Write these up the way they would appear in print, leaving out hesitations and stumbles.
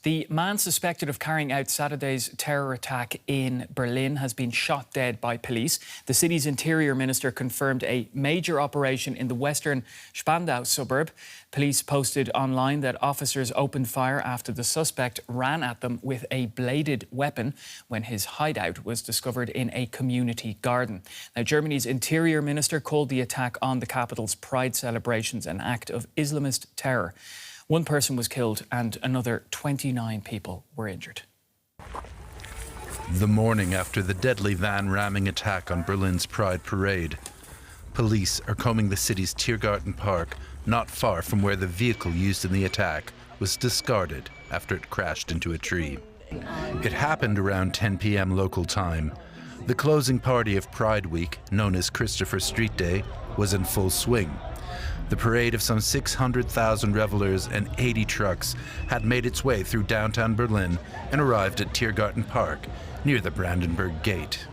The man suspected of carrying out Saturday's terror attack in Berlin has been shot dead by police. The city's interior minister confirmed a major operation in the western Spandau suburb. Police posted online that officers opened fire after the suspect ran at them with a bladed weapon when his hideout was discovered in a community garden. Now, Germany's interior minister called the attack on the capital's Pride celebrations an act of Islamist terror. One person was killed and another 29 people were injured. The morning after the deadly van ramming attack on Berlin's Pride parade, police are combing the city's Tiergarten Park, not far from where the vehicle used in the attack was discarded after it crashed into a tree. It happened around 10 p.m. local time. The closing party of Pride Week, known as Christopher Street Day, was in full swing. The parade of some 600,000 revelers and 80 trucks had made its way through downtown Berlin and arrived at Tiergarten Park, near the Brandenburg Gate.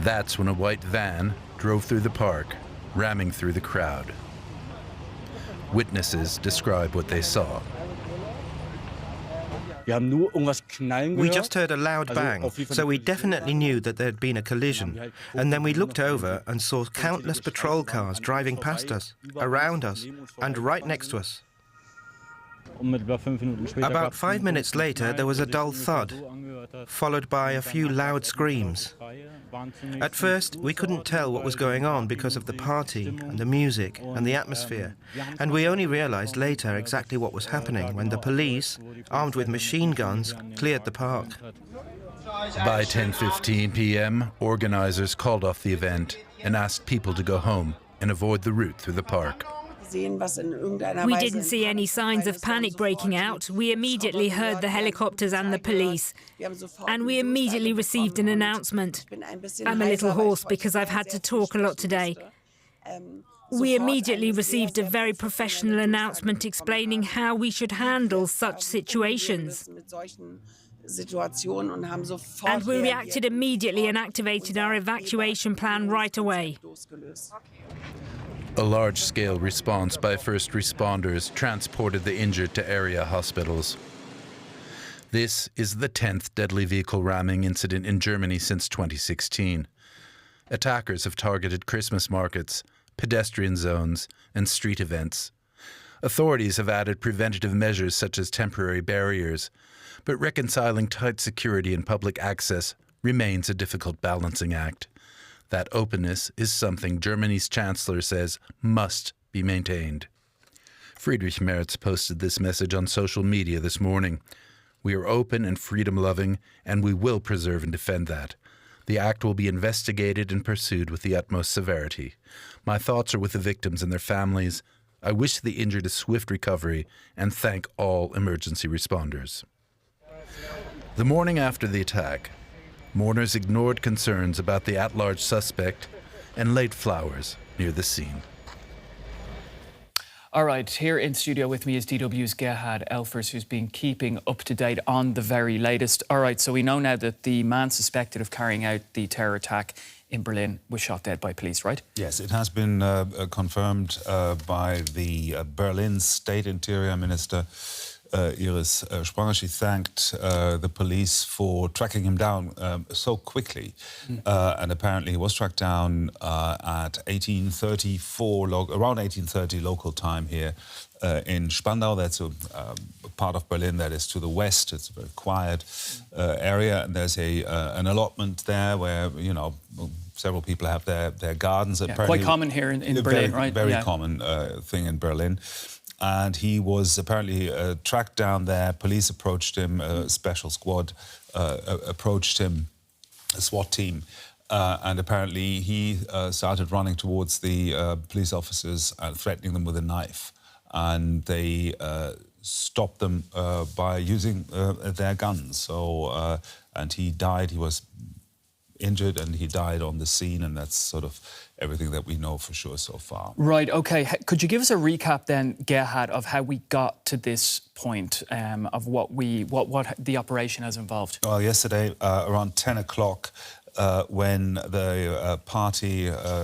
That's when a white van drove through the park, ramming through the crowd. Witnesses describe what they saw. We just heard a loud bang, so we definitely knew that there had been a collision. And then we looked over and saw countless patrol cars driving past us, around us, and right next to us. About 5 minutes later, there was a dull thud, followed by a few loud screams. At first, we couldn't tell what was going on because of the party and the music and the atmosphere, and we only realized later exactly what was happening when the police, armed with machine guns, cleared the park. By 10:15 p.m., organizers called off the event and asked people to go home and avoid the route through the park. We didn't see any signs of panic breaking out. We immediately heard the helicopters and the police. And we immediately received an announcement. I'm a little hoarse because I've had to talk a lot today. We immediately received a very professional announcement explaining how we should handle such situations. And we reacted immediately and activated our evacuation plan right away. A large-scale response by first responders transported the injured to area hospitals. This is the 10th deadly vehicle ramming incident in Germany since 2016. Attackers have targeted Christmas markets, pedestrian zones, and street events. Authorities have added preventative measures such as temporary barriers, but reconciling tight security and public access remains a difficult balancing act. That openness is something Germany's chancellor says must be maintained. Friedrich Merz posted this message on social media this morning. We are open and freedom-loving, and we will preserve and defend that. The act will be investigated and pursued with the utmost severity. My thoughts are with the victims and their families. I wish the injured a swift recovery and thank all emergency responders. The morning after the attack, mourners ignored concerns about the at-large suspect and laid flowers near the scene. All right, here in studio with me is DW's Gerhard Elfers, who's been keeping up to date on the very latest. All right, so we know now that the man suspected of carrying out the terror attack in Berlin was shot dead by police, right? Yes, it has been confirmed by the Berlin State Interior Minister, Iris Spranger. She thanked the police for tracking him down so quickly. And apparently he was tracked down at 1834, around 1830 local time here in Spandau. That's a part of Berlin that is to the west. It's a very quiet area, and there's an allotment there where, you know, several people have their gardens. Yeah, quite common here in Berlin, right? Very common thing in Berlin. And he was apparently tracked down there. Police approached him, a special squad approached him, a SWAT team, and apparently he started running towards the police officers and threatening them with a knife. And they stopped them by using their guns. So, and he died. He was injured and he died on the scene, and that's sort of everything that we know for sure so far. Right, OK. Could you give us a recap then, Gerhard, of how we got to this point, of what the operation has involved? Well, yesterday, around 10 o'clock, when the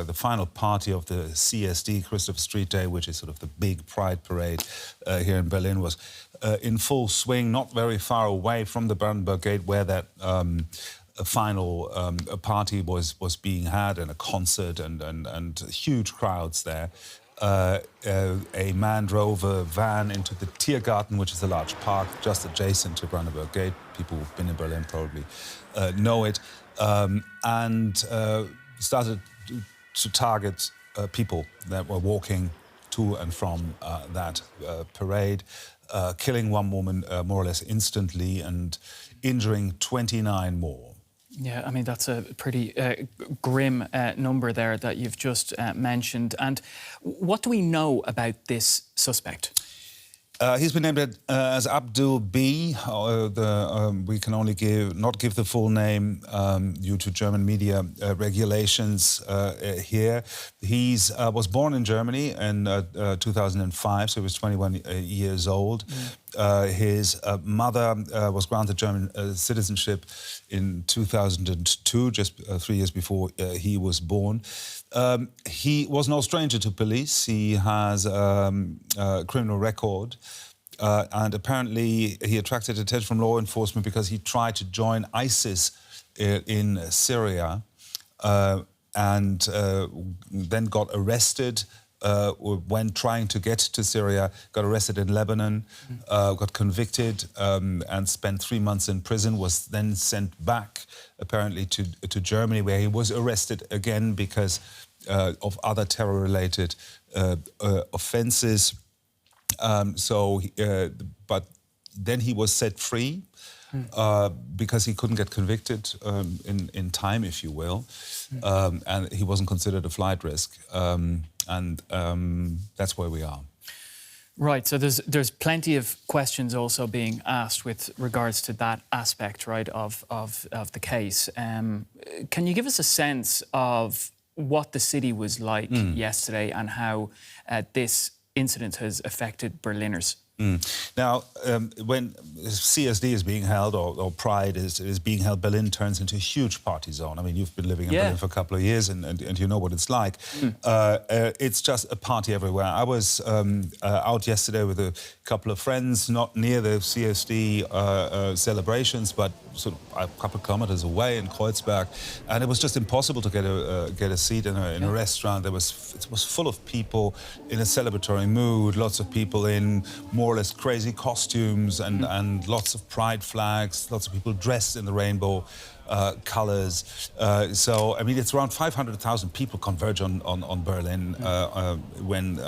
the final party of the CSD, Christopher Street Day, which is sort of the big pride parade here in Berlin, was in full swing, not very far away from the Brandenburg Gate, where that a final party was being had, and a concert, and huge crowds there. A man drove a van into the Tiergarten, which is a large park just adjacent to Brandenburg Gate. People who've been in Berlin probably know it, and started to target people that were walking to and from that parade, killing one woman more or less instantly and injuring 29 more. Yeah, I mean, that's a pretty grim number there that you've just mentioned. And what do we know about this suspect? He's been named as Abdul B. We can only not give the full name due to German media regulations here. He was born in Germany in 2005, so he was 21 years old. His mother was granted German citizenship in 2002, just 3 years before he was born. He was no stranger to police. He has a criminal record. And apparently he attracted attention from law enforcement because he tried to join ISIS in Syria and then got arrested when trying to get to Syria, got arrested in Lebanon, got convicted and spent 3 months in prison, was then sent back apparently to Germany, where he was arrested again because of other terror-related offences. But then he was set free because he couldn't get convicted in time, if you will, and he wasn't considered a flight risk, and that's where we are. Right, so there's plenty of questions also being asked with regards to that aspect, right, of the case. Can you give us a sense of what the city was like yesterday and how this incident has affected Berliners? Now, when CSD is being held, or Pride is being held, Berlin turns into a huge party zone. I mean, you've been living in Berlin for a couple of years, and you know what it's like. It's just a party everywhere. I was out yesterday with a couple of friends, not near the CSD celebrations, but sort of a couple of kilometers away in Kreuzberg, and it was just impossible to get a seat in a restaurant. It was full of people in a celebratory mood, lots of people in more or less crazy costumes and lots of pride flags, lots of people dressed in the rainbow colours. So, I mean, it's around 500,000 people converge on Berlin when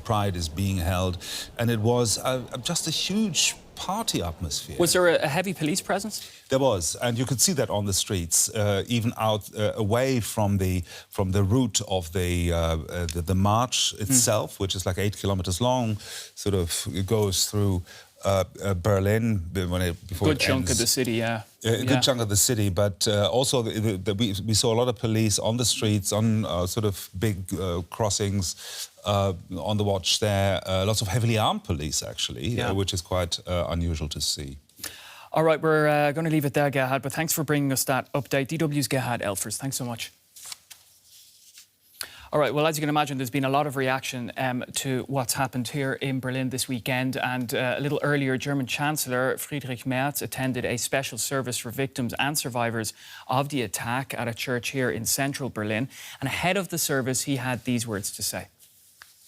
Pride is being held. And it was just a huge party atmosphere. Was there a heavy police presence? There was, and you could see that on the streets, even out away from the route of the march itself, which is like 8 kilometers long. Sort of it goes through Berlin before good chunk of the city, yeah. A good chunk of the city, but also we saw a lot of police on the streets, on sort of big crossings, on the watch there. Lots of heavily armed police, actually, which is quite unusual to see. All right, we're going to leave it there, Gerhard, but thanks for bringing us that update. DW's Gerhard Elfers, thanks so much. All right, well, as you can imagine, there's been a lot of reaction to what's happened here in Berlin this weekend. And a little earlier, German Chancellor Friedrich Merz attended a special service for victims and survivors of the attack at a church here in central Berlin. And ahead of the service, he had these words to say.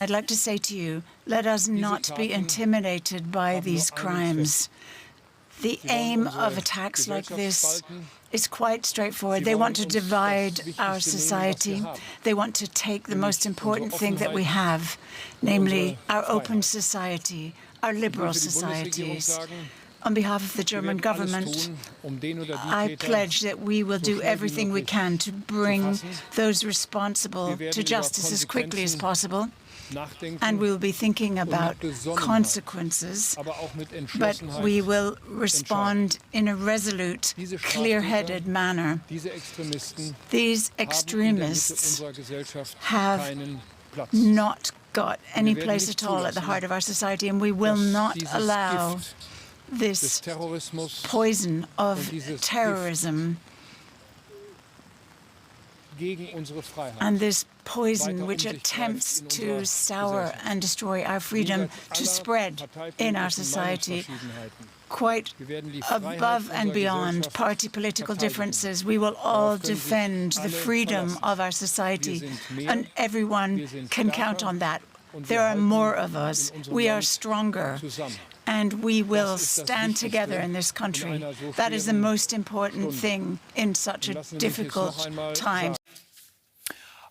I'd like to say to you, let us not be intimidated by these crimes. The aim of attacks like this is quite straightforward. They want to divide our society. They want to take the most important thing that we have, namely our open society, our liberal societies. On behalf of the German government, I pledge that we will do everything we can to bring those responsible to justice as quickly as possible. And we will be thinking about consequences, but we will respond in a resolute, clear-headed manner. These extremists have not got any place at all at the heart of our society, and we will not allow this poison of terrorism And this poison which attempts to sour and destroy our freedom to spread in our society, quite above and beyond party political differences. We will all defend the freedom of our society, and everyone can count on that. There are more of us. We are stronger. And we will stand together in this country. That is the most important thing in such a difficult time.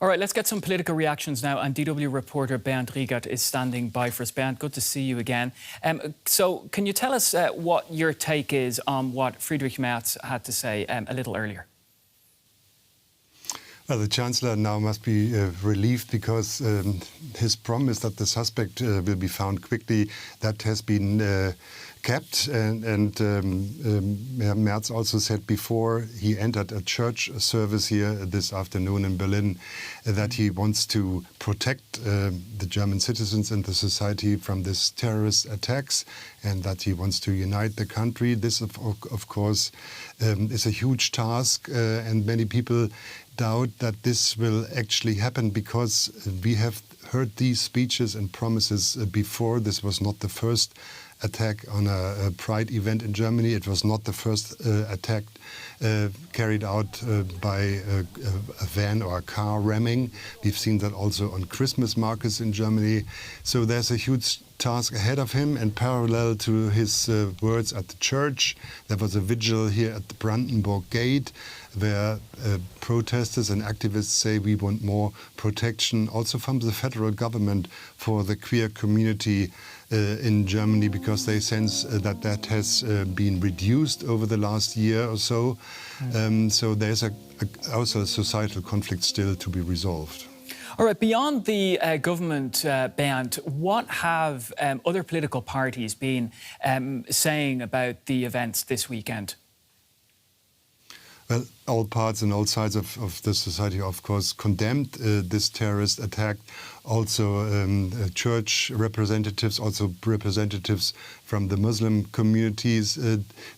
All right, let's get some political reactions now. And DW reporter Berndt Riegert is standing by for us. Berndt, good to see you again. So can you tell us what your take is on what Friedrich Merz had to say a little earlier? Well, the Chancellor now must be relieved because his promise that the suspect will be found quickly, that has been kept. And Merz also said before he entered a church service here this afternoon in Berlin that he wants to protect the German citizens and the society from these terrorist attacks, and that he wants to unite the country. This, of course, is a huge task, and many people doubt that this will actually happen because we have heard these speeches and promises before. This was not the first attack on a pride event in Germany. It was not the first attack carried out by a van or a car ramming. We've seen that also on Christmas markets in Germany. So there's a huge task ahead of him, and parallel to his words at the church, there was a vigil here at the Brandenburg Gate where protesters and activists say we want more protection also from the federal government for the queer community in Germany, because they sense that that has been reduced over the last year or so. So there's also a societal conflict still to be resolved. All right, beyond the government, Berndt, what have other political parties been saying about the events this weekend? Well, all parts and all sides of the society, of course, condemned this terrorist attack. Also, church representatives, also representatives from the Muslim communities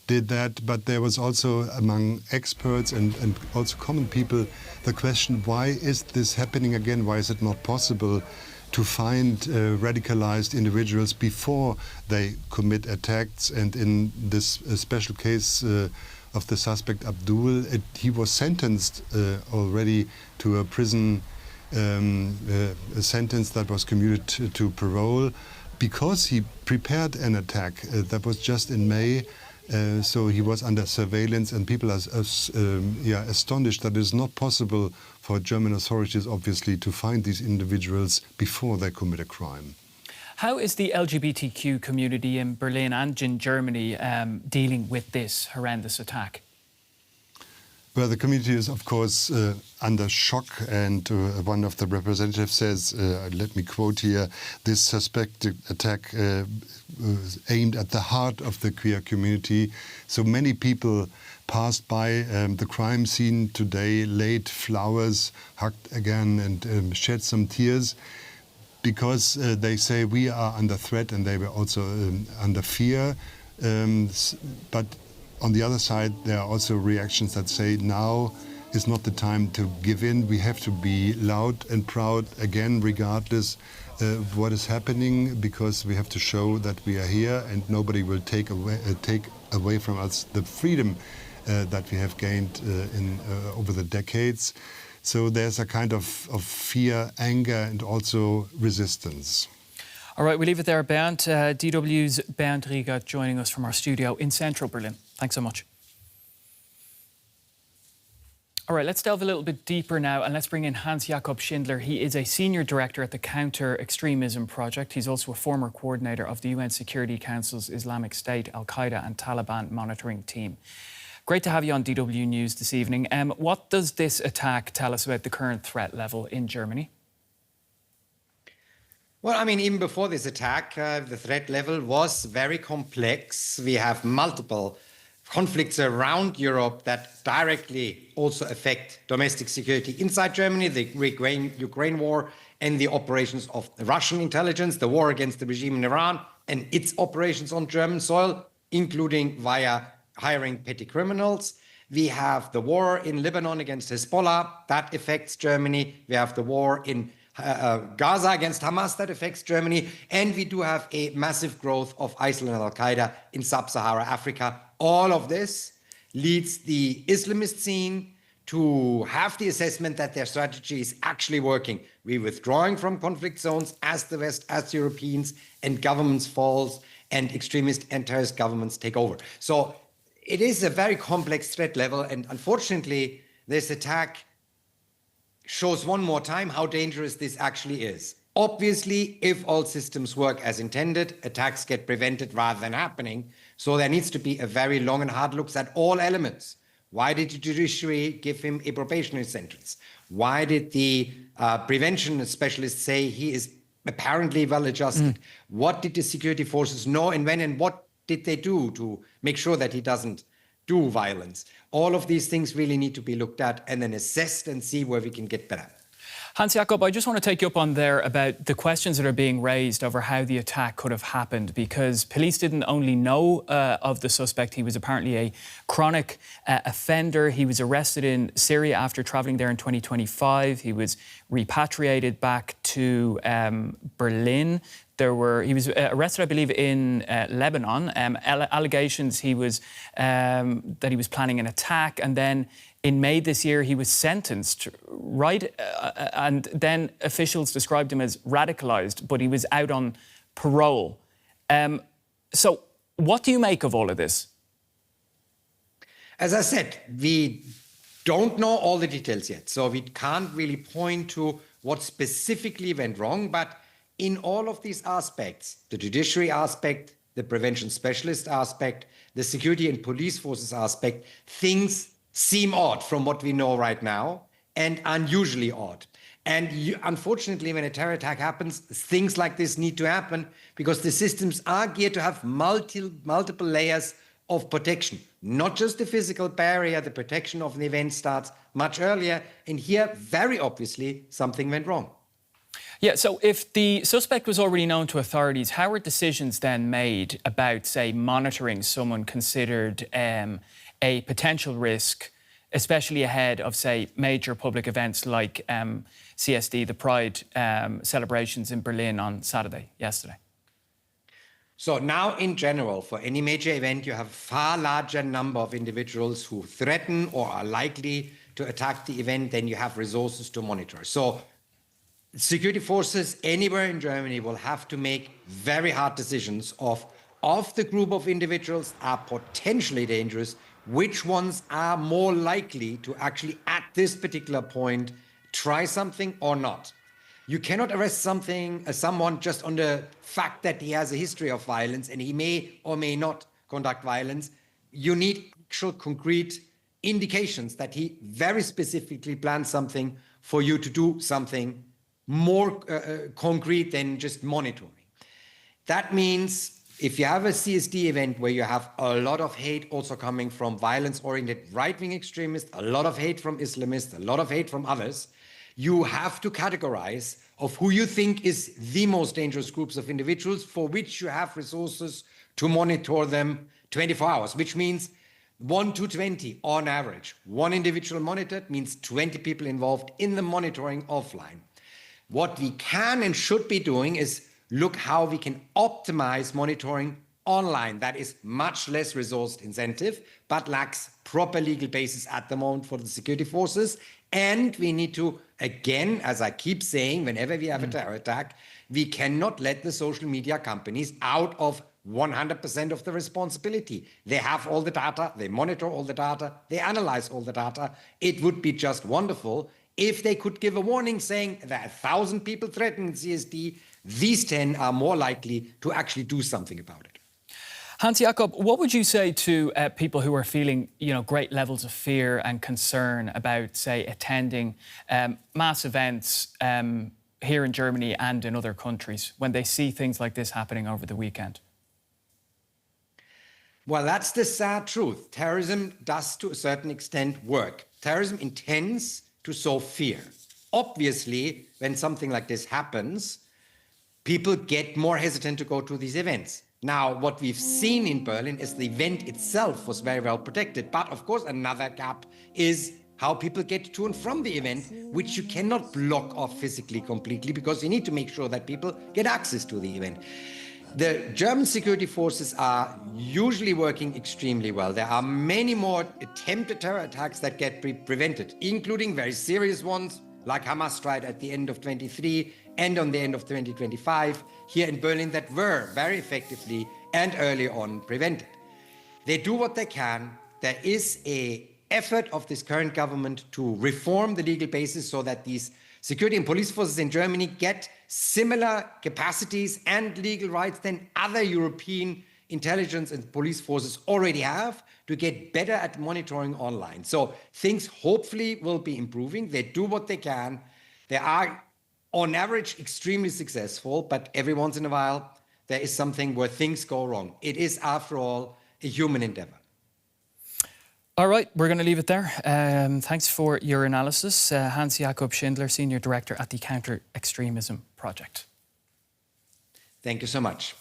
did that. But there was also, among experts and also common people, the question, why is this happening again? Why is it not possible to find radicalized individuals before they commit attacks? And in this special case of the suspect Abdul, he was sentenced already to a prison a sentence that was commuted to parole because he prepared an attack. That was just in May, so he was under surveillance, and people are astonished that it is not possible for German authorities, obviously, to find these individuals before they commit a crime. How is the LGBTQ community in Berlin and in Germany dealing with this horrendous attack? Well, the community is, of course, under shock, and one of the representatives says, let me quote here, this suspected attack aimed at the heart of the queer community. So many people passed by the crime scene today, laid flowers, hugged again, and shed some tears, because they say we are under threat, and they were also under fear. But on the other side, there are also reactions that say now is not the time to give in. We have to be loud and proud again, regardless of what is happening, because we have to show that we are here, and nobody will take away from us the freedom that we have gained over the decades. So there's a kind of fear, anger, and also resistance. All right, we leave it there, Berndt. DW's Berndt Riegert joining us from our studio in central Berlin. Thanks so much. All right, let's delve a little bit deeper now, and let's bring in Hans-Jakob Schindler. He is a senior director at the Counter-Extremism Project. He's also a former coordinator of the UN Security Council's Islamic State, Al-Qaeda and Taliban monitoring team. Great to have you on DW News this evening. What does this attack tell us about the current threat level in Germany? Well, I mean, even before this attack, the threat level was very complex. We have multiple conflicts around Europe that directly also affect domestic security inside Germany, the Ukraine war and the operations of the Russian intelligence, the war against the regime in Iran and its operations on German soil, including via hiring petty criminals. We have the war in Lebanon against Hezbollah, that affects Germany. We have the war in Gaza against Hamas, that affects Germany. And we do have a massive growth of ISIL and Al-Qaeda in sub-Saharan Africa. All of this leads the Islamist scene to have the assessment that their strategy is actually working. We're withdrawing from conflict zones as the West, as Europeans, and governments falls, and extremist and terrorist governments take over. So it is a very complex threat level, and unfortunately, this attack shows one more time how dangerous this actually is. Obviously, if all systems work as intended, attacks get prevented rather than happening. So there needs to be a very long and hard look at all elements. Why did the judiciary give him a probationary sentence? Why did the prevention specialists say he is apparently well adjusted? What did the security forces know and when, and what did they do to make sure that he doesn't do violence? All of these things really need to be looked at and then assessed and see where we can get better. Hans-Jakob, I just want to take you up on there about the questions that are being raised over how the attack could have happened, because police didn't only know of the suspect. He was apparently a chronic offender. He was arrested in Syria after travelling there in 2025. He was repatriated back to Berlin. He was arrested, I believe, in Lebanon. Allegations that he was planning an attack, and then in May this year, he was sentenced, right? And then officials described him as radicalised, but he was out on parole. So what do you make of all of this? As I said, we don't know all the details yet, so we can't really point to what specifically went wrong. But in all of these aspects, the judiciary aspect, the prevention specialist aspect, the security and police forces aspect, things seem odd from what we know right now, and unusually odd. And unfortunately, when a terror attack happens, things like this need to happen because the systems are geared to have multiple layers of protection. Not just the physical barrier, the protection of an event starts much earlier. And here, very obviously, something went wrong. Yeah, so if the suspect was already known to authorities, how were decisions then made about, say, monitoring someone considered a potential risk, especially ahead of, say, major public events like CSD, the Pride celebrations in Berlin on yesterday? So now, in general, for any major event, you have a far larger number of individuals who threaten or are likely to attack the event than you have resources to monitor. So security forces anywhere in Germany will have to make very hard decisions of the group of individuals are potentially dangerous, which ones are more likely to actually, at this particular point, try something or not. You cannot arrest someone just on the fact that he has a history of violence and he may or may not conduct violence. You need actual concrete indications that he very specifically planned something for you to do something more concrete than just monitoring. That means if you have a CSD event where you have a lot of hate also coming from violence-oriented right-wing extremists, a lot of hate from Islamists, a lot of hate from others, you have to categorize of who you think is the most dangerous groups of individuals for which you have resources to monitor them 24 hours, which means 1 to 20 on average. One individual monitored means 20 people involved in the monitoring offline. What we can and should be doing is look how we can optimize monitoring online. That is much less resource incentive, but lacks proper legal basis at the moment for the security forces. And we need to, again, as I keep saying, whenever we have a terror attack, we cannot let the social media companies out of 100% of the responsibility. They have all the data, they monitor all the data, they analyze all the data. It would be just wonderful if they could give a warning saying that 1,000 people threatened CSD, these 10 are more likely to actually do something about it. Hans-Jakob, what would you say to people who are feeling, great levels of fear and concern about, say, attending mass events here in Germany and in other countries when they see things like this happening over the weekend? Well, that's the sad truth. Terrorism does, to a certain extent, work. Terrorism intends to sow fear. Obviously, when something like this happens, people get more hesitant to go to these events. Now, what we've seen in Berlin is the event itself was very well protected. But of course, another gap is how people get to and from the event, which you cannot block off physically completely because you need to make sure that people get access to the event. The German security forces are usually working extremely well. There are many more attempted terror attacks that get prevented, including very serious ones like Hamas strike at the end of 23 and on the end of 2025 here in Berlin that were very effectively and early on prevented. They do what they can. There is an effort of this current government to reform the legal basis so that these security and police forces in Germany get similar capacities and legal rights than other European intelligence and police forces already have to get better at monitoring online. So things hopefully will be improving. They do what they can. They are, on average, extremely successful, but every once in a while, there is something where things go wrong. It is, after all, a human endeavor. All right, we're going to leave it there. Thanks for your analysis. Hans-Jakob Schindler, Senior Director at the Counter-Extremism Project. Thank you so much.